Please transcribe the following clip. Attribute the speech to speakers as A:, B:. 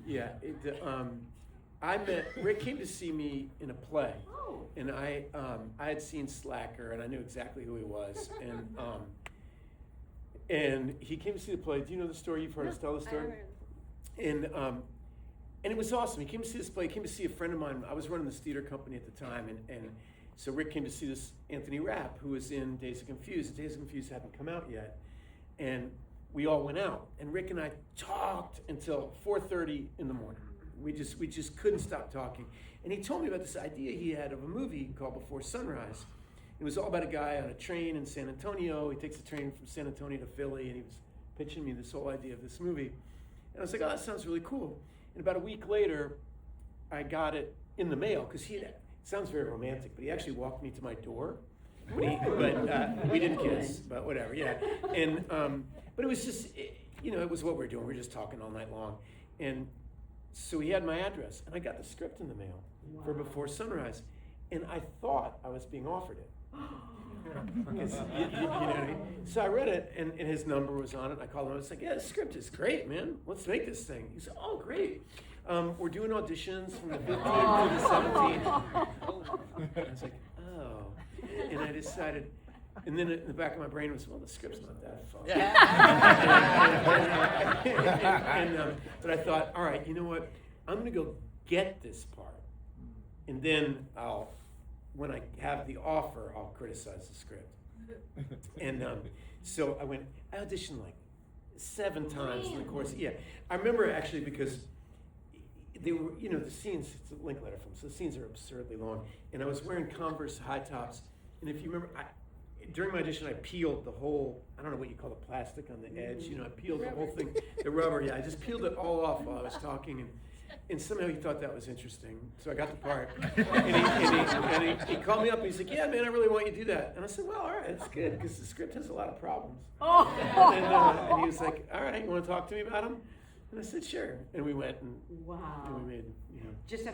A: Yeah. Rick came to see me in a play, and I had seen Slacker, and I knew exactly who he was, and he came to see the play. Do you know the story? You've heard us tell the story? And it was awesome. He came to see this play. He came to see a friend of mine. I was running this theater company at the time, and so Rick came to see this Anthony Rapp, who was in Days of Confused. Days of Confused hadn't come out yet, and we all went out. And Rick and I talked until 4:30 in the morning. We just couldn't stop talking. And he told me about this idea he had of a movie called Before Sunrise. It was all about a guy on a train in San Antonio. He takes a train from San Antonio to Philly, and he was pitching me this whole idea of this movie. And I was like, oh, that sounds really cool. And about a week later, I got it in the mail, because it sounds very romantic, but he actually walked me to my door. But we didn't kiss, but whatever, yeah. And but it was just, it was what we were doing. We were just talking all night long. And so he had my address, and I got the script in the mail for Before Sunrise. And I thought I was being offered it. Because, you know what I mean? So I read it, and his number was on it. I called him. I was like, yeah, the script is great, man. Let's make this thing. He said, oh, great. We're doing auditions from the 15th to the 17th. I was like, oh. And I decided, and then in the back of my brain was, well, the script's not that fun. But I thought, all right, you know what? I'm going to go get this part. And then when I have the offer, I'll criticize the script. And so I auditioned like 7 times in the course. Yeah, I remember actually, because they were, the scenes, it's a Linklater film, so the scenes are absurdly long. And I was wearing Converse high tops. And if you remember, during my audition, I peeled the whole, I don't know what you call the plastic on the edge. I peeled the whole thing, the rubber. Yeah, I just peeled it all off while I was talking. And somehow he thought that was interesting, so I got the part. And he called me up, and he's like, yeah, man, I really want you to do that. And I said, well, all right, it's good, because the script has a lot of problems. And he was like, all right, you want to talk to me about them? And I said, sure. And we went, and we made,
B: Just